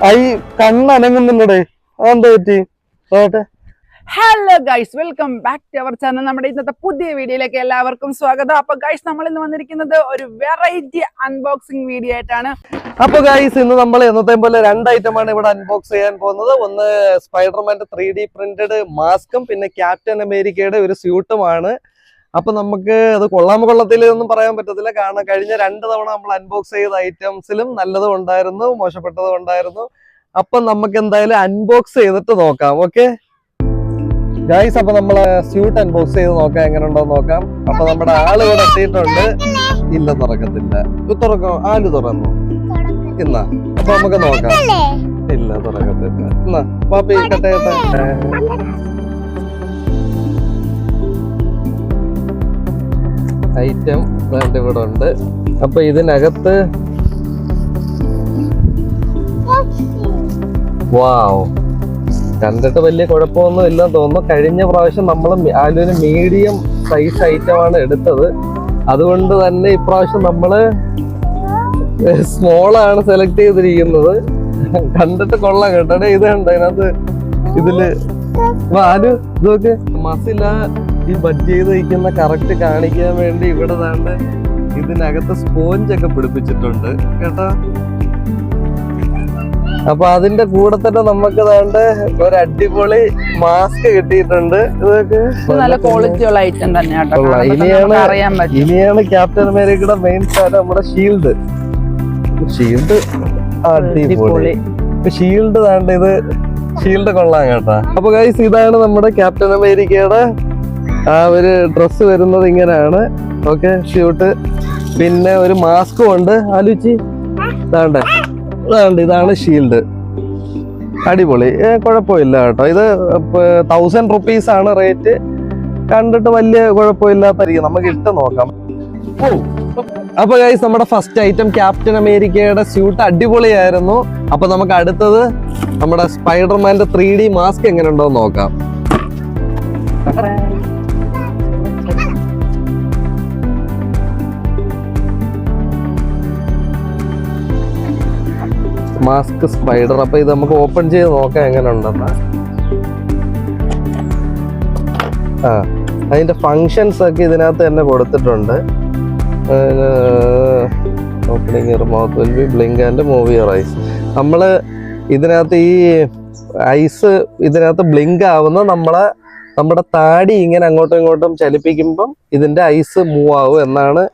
I കണ്ണനങ്ങുന്നുണ്ടേ അതെന്താ പറ്റി? Hello guys, welcome back to our channel. നമ്മുടെ ഇന്നത്തെ പുതിയ വീഡിയോയിലേക്ക് എല്ലാവർക്കും സ്വാഗതം. അപ്പൊ ഗൈസ്, നമ്മൾ ഇന്ന് വന്നിരിക്കുന്നത് ഒരു വെറൈറ്റി അൺബോക്സിംഗ് വീഡിയോ ആയിട്ടാണ്. അപ്പൊ ഗൈസ്, ഇന്ന് നമ്മൾ എന്നത്തെ പോലെ രണ്ട് ഐറ്റമാണ് ഇവിടെ അൺബോക്സ് ചെയ്യാൻ പോകുന്നത്. ഒന്ന് സ്പൈഡർമാന്റെ 3D പ്രിന്റഡ് മാസ്കും പിന്നെ ക്യാപ്റ്റൻ അമേരിക്കയുടെ ഒരു സ്യൂട്ടുമാണ്. അപ്പൊ നമുക്ക് അത് കൊള്ളാമോ കൊള്ളത്തില്ലെന്നൊന്നും പറയാൻ പറ്റത്തില്ല. കാരണം കഴിഞ്ഞ 2 തവണ നമ്മൾ അൺബോക്സ് ചെയ്ത ഐറ്റംസിലും നല്ലതും ഉണ്ടായിരുന്നു, മോശപ്പെട്ടതും ഉണ്ടായിരുന്നു. അപ്പൊ നമുക്ക് എന്തായാലും അൺബോക്സ് ചെയ്തിട്ട് നോക്കാം. ഓക്കെ ഗൈസ്, അപ്പൊ നമ്മള് സ്യൂട്ട് അൺബോക്സ് ചെയ്ത് നോക്കാം, എങ്ങനെ ഉണ്ടോ നോക്കാം. അപ്പൊ നമ്മുടെ ആള് ഇവിടെ എത്തിയിട്ടുണ്ട്. ഇല്ല, തുറക്കത്തില്ല. തുറക്കാം, ആല് തുറന്നു ഇന്നാ. അപ്പൊ നമുക്ക് നോക്കാം. ഇല്ല, തുറക്കത്തില്ല. എന്നാ പാപ്പി കട്ടയട്ടെ. ഐറ്റം ഇവിടെ ഉണ്ട്. അപ്പൊ ഇതിനകത്ത് വാവ്, കണ്ടിട്ട് വലിയ കുഴപ്പമൊന്നും ഇല്ലെന്ന് തോന്നുന്നു. കഴിഞ്ഞ പ്രാവശ്യം നമ്മൾ ആലുവിന് മീഡിയം സൈസ് ഐറ്റമാണ് എടുത്തത്. അതുകൊണ്ട് തന്നെ ഇപ്രാവശ്യം നമ്മള് സ്മോളാണ് സെലക്ട് ചെയ്തിരിക്കുന്നത്. കണ്ടിട്ട് കൊള്ളാം കേട്ടോ. ഇത് കണ്ടോ, അതിനകത്ത് ഇതില് ആലു ഇതൊക്കെ മസില ഈ ബഡ് ചെയ്ത് വയ്ക്കുന്ന കറക്റ്റ് കാണിക്കാൻ വേണ്ടി ഇവിടെ താണ്ട് ഇതിനകത്ത് സ്പോഞ്ചൊക്കെ പിടിപ്പിച്ചിട്ടുണ്ട് കേട്ടോ. അപ്പൊ അതിന്റെ കൂടെ തന്നെ നമുക്ക് താണ്ട് ഒരു അടിപൊളി മാസ്ക് കിട്ടിയിട്ടുണ്ട്. ഇതൊക്കെ നല്ല ക്വാളിറ്റി ഉള്ള ഐറ്റം തന്നെയാട്ടോ. ഇനിയാണ് ക്യാപ്റ്റൻ അമേരിക്കയുടെ മെയിൻ സാധനം നമ്മുടെ ഷീൽഡ്. അടിപൊളി ഷീൽഡ് താണ്ട്. ഇത് ഷീൽഡ് കൊള്ളാം കേട്ടാ. അപ്പൊ ഗൈസ്, ഇതാണ് നമ്മുടെ ക്യാപ്റ്റൻ അമേരിക്കയുടെ ആ ഒരു ഡ്രസ്സ് വരുന്നത്. ഇങ്ങനെയാണ്. ഓക്കെ, ഷൂട്ട് പിന്നെ ഒരു മാസ്കും ഉണ്ട്. ആലോചിച്ച് ഇതാണ് ഷീൽഡ്. അടിപൊളി, കുഴപ്പമില്ല കേട്ടോ. ഇത് 1000 rupees ആണ് റേറ്റ്. കണ്ടിട്ട് വലിയ കുഴപ്പമില്ലാത്തായിരിക്കും. നമുക്ക് ഇട്ട് നോക്കാം. അപ്പൊ ഗൈസ്, നമ്മുടെ ഫസ്റ്റ് ഐറ്റം ക്യാപ്റ്റൻ അമേരിക്കയുടെ സ്യൂട്ട് അടിപൊളിയായിരുന്നു. അപ്പൊ നമുക്ക് അടുത്തത് നമ്മുടെ സ്പൈഡർമാന്റെ 3D മാസ്ക് എങ്ങനെ ഉണ്ടോ നോക്കാം. Mask spider. അപ്പൊ ഇത് നമുക്ക് ഓപ്പൺ ചെയ്ത് നോക്കാം എങ്ങനെ ഉണ്ടെന്ന്. അതിന്റെ ഫങ്ഷൻസ് ഒക്കെ ഇതിനകത്ത് തന്നെ കൊടുത്തിട്ടുണ്ട്. Opening your mouth will be blink and move your eyes. നമ്മള് ഇതിനകത്ത് ഈ ഐസ് ഇതിനകത്ത് ബ്ലിങ്ക് ആവുന്ന നമ്മുടെ താടി ഇങ്ങനെ അങ്ങോട്ടും ഇങ്ങോട്ടും ചലിപ്പിക്കുമ്പം ഇതിന്റെ ഐസ് മൂവ് ആവും എന്നാണ്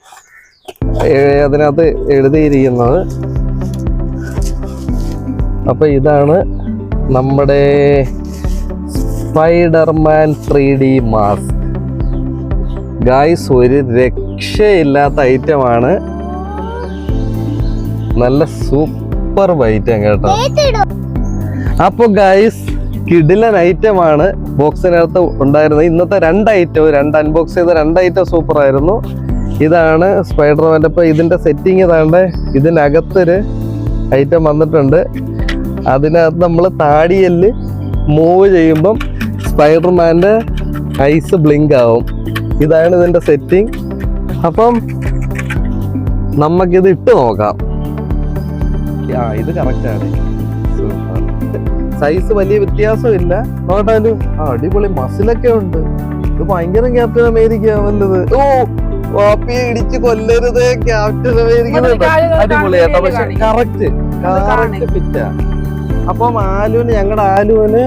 അതിനകത്ത് എഴുതിയിരിക്കുന്നത്. അപ്പൊ ഇതാണ് നമ്മുടെ സ്പൈഡർമാൻ 3D മാസ്ക്. ഗായ്സ്, ഒരു രക്ഷയില്ലാത്ത ഐറ്റമാണ്. നല്ല സൂപ്പർ ഐറ്റം കേട്ടോ. അപ്പൊ ഗായ്സ്, കിടിലൻ ഐറ്റമാണ് ബോക്സിനകത്ത് ഉണ്ടായിരുന്നത്. ഇന്നത്തെ 2 അൺബോക്സ് ചെയ്ത 2 ഐറ്റം സൂപ്പർ ആയിരുന്നു. ഇതാണ് സ്പൈഡർമാൻ്റെ. ഇപ്പൊ ഇതിന്റെ സെറ്റിങ് ഇതാണ്ട്. ഇതിനകത്തൊരു ഐറ്റം വന്നിട്ടുണ്ട്. അതിനകത്ത് നമ്മൾ താടിയല് മൂവ് ചെയ്യുമ്പം സ്പൈഡർമാന്റെ ഐസ് ബ്ലിങ്ക് ആവും. ഇതാണ് ഇതിന്റെ സെറ്റിംഗ്. അപ്പം നമുക്കിത് ഇട്ട് നോക്കാം. ഇത് കറക്റ്റാണ്. സൈസ് വലിയ വ്യത്യാസമില്ല. നോട്ടാലും അടിപൊളി മസിലൊക്കെ ഉണ്ട്. ഇത് ഭയങ്കര ക്യാപ്റ്റൻ അമേരിക്ക നല്ലത്. ഓ, വാപ്പിയെ ഇടിച്ച് കൊല്ലരുത്. ക്യാപ്റ്റൻ അമേരിക്ക അടിപൊളിയാട്ടോ. പക്ഷെ കറക്റ്റ് ഫിറ്റാ. അപ്പം ഞങ്ങളുടെ ആലുവിന്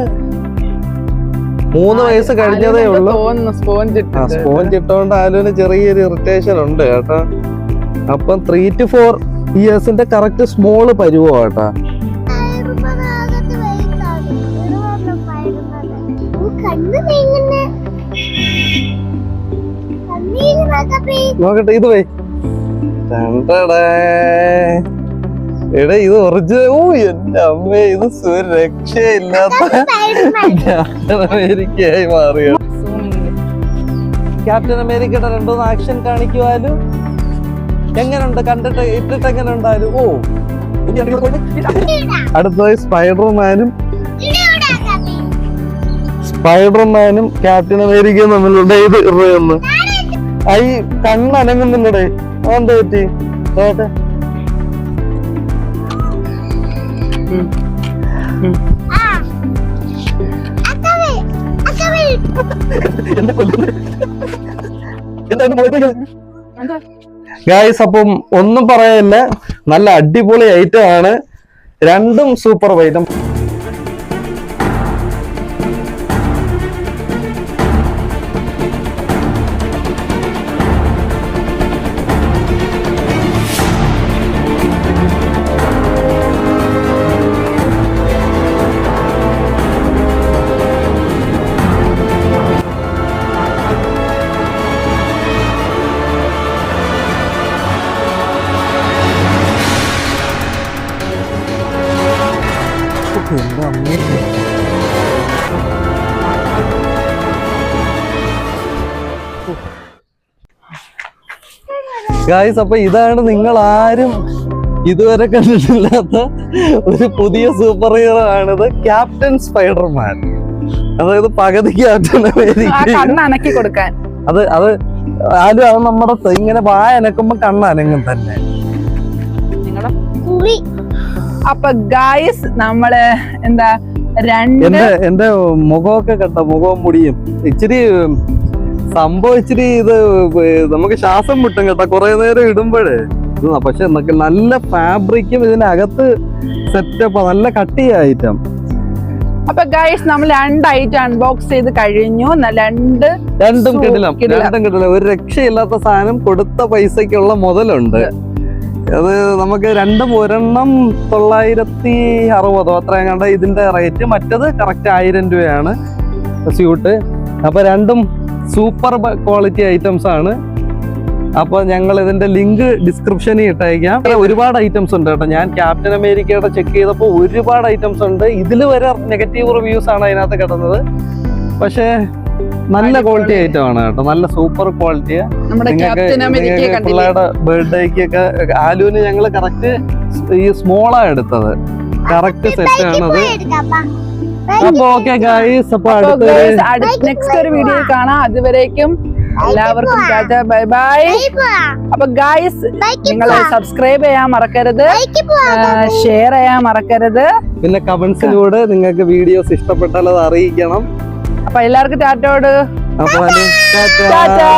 3 വയസ്സ് കഴിഞ്ഞതേ ഉള്ളൂ. സ്പോഞ്ച് ഇട്ടോണ്ട് ആലുവിന് ചെറിയൊരു ഇറിറ്റേഷൻ ഉണ്ട് കേട്ടോ. അപ്പം 3 to 4 ഇയേഴ്സിന്റെ കറക്റ്റ് സ്മോള് പരുവോ കേട്ടാ. നോക്കട്ടെ, ഇത് പോയി. എടാ, ഇത് ഒറിജിനൽ. ഓ എന്റെ അമ്മേ, ഇത് രക്ഷയില്ലാത്ത ക്യാപ്റ്റൻ അമേരിക്കയായി മാറിയ. ക്യാപ്റ്റൻ അമേരിക്കയുടെ 2 ആക്ഷൻ കാണിക്കുവാലും എങ്ങനെയുണ്ട്, കണ്ടിട്ട് ഇട്ടിട്ട് എങ്ങനെ ഉണ്ടായാലും. ഓ, അടുത്തതായി സ്പൈഡർമാനും ക്യാപ്റ്റൻ അമേരിക്കയും തമ്മിലുള്ള ഇത് ഇറന്ന് ഐ കണ്ണനങ്ങുന്നുണ്ടേ. അതെന്താ പറ്റി? നോട്ടെ. ഗായ്സ്, അപ്പം ഒന്നും പറയാനില്ല, നല്ല അടിപൊളി ഐറ്റം ആണ്, രണ്ടും സൂപ്പർ ഐറ്റം. ഗായ്സ്, അപ്പൊ ഇതാണ് നിങ്ങൾ ആരും ഇതുവരെ കണ്ടിട്ടില്ലാത്ത ഒരു പുതിയ സൂപ്പർ ഹീറോ ആണിത്, ക്യാപ്റ്റൻ സ്പൈഡർമാൻ. അതായത് പകുതി ക്യാപ്റ്റൻ അനക്കി കൊടുക്കാൻ അത് ആരും അത് നമ്മുടെ ഇങ്ങനെ വായ അനക്കുമ്പോ കണ്ണനങ്ങും തന്നെ. അപ്പൊ ഗായ്സ്, നമ്മള് എന്താ എന്റെ മുഖമൊക്കെ കണ്ട, മുഖവും മുടിയും ഇച്ചിരി സംഭവം ഇച്ചിരി ഇത് നമുക്ക് ശ്വാസം മുട്ടും കേട്ടോ കുറെ നേരം ഇടുമ്പോഴേ. പക്ഷെ നല്ല ഫാബ്രിക്കും ഇതിനകത്ത് സെറ്റപ്പ്, നല്ല കട്ടിയ ഐറ്റം. അപ്പൊ ഗൈസ്, നമ്മൾ 2 ഐറ്റം അൺബോക്സ് ചെയ്ത് കഴിഞ്ഞു. രണ്ടും കിടിലം, ഒരു രക്ഷയില്ലാത്ത സാധനം, കൊടുത്ത പൈസക്കുള്ള മുതലുണ്ട്. അത് നമുക്ക് ഒരെണ്ണം 960 അത്രയും കണ്ട ഇതിന്റെ റേറ്റ്. മറ്റത് കറക്റ്റ് 1000 രൂപയാണ് സ്യൂട്ട്. അപ്പൊ രണ്ടും സൂപ്പർ ക്വാളിറ്റി ഐറ്റംസ് ആണ്. അപ്പൊ ഞങ്ങൾ ഇതിന്റെ ലിങ്ക് ഡിസ്ക്രിപ്ഷനിൽ ഇട്ടയക്കാം. ഒരുപാട് ഐറ്റംസ് ഉണ്ട് കേട്ടോ. ഞാൻ ക്യാപ്റ്റൻ അമേരിക്കയുടെ ചെക്ക് ചെയ്തപ്പോൾ ഒരുപാട് ഐറ്റംസ് ഉണ്ട്. ഇതിൽ വരെ നെഗറ്റീവ് റിവ്യൂസ് ആണ് അതിനകത്ത് കിടന്നത്. പക്ഷേ നല്ല ക്വാളിറ്റി ഐറ്റം ആണ് കേട്ടോ, നല്ല സൂപ്പർ ക്വാളിറ്റിയാ. നിങ്ങൾക്ക് പിള്ളേരുടെ ബർത്ത്ഡേക്കൊക്കെ ആലുവിന് ഞങ്ങൾ കറക്റ്റ് ഈ സ്മോളാ എടുത്തത്, കറക്റ്റ് സെറ്റ് ആണത്. അപ്പൊ ഓക്കെ ഗൈസ്, അപ്പൊ നെക്സ്റ്റ് ഒരു വീഡിയോയിൽ കാണാം. അതുവരേക്കും എല്ലാവർക്കും ബൈ ബൈ. അപ്പൊ ഗൈസ്, നിങ്ങൾ സബ്സ്ക്രൈബ് ചെയ്യാൻ മറക്കരുത്, ഷെയർ ചെയ്യാൻ മറക്കരുത്. പിന്നെ കമന്റ്സിലൂടെ നിങ്ങൾക്ക് വീഡിയോസ് ഇഷ്ടപ്പെട്ടാൽ അത് അറിയിക്കണം. അപ്പൊ എല്ലാവർക്കും ടാറ്റോട്. അപ്പൊ ടാറ്റാ.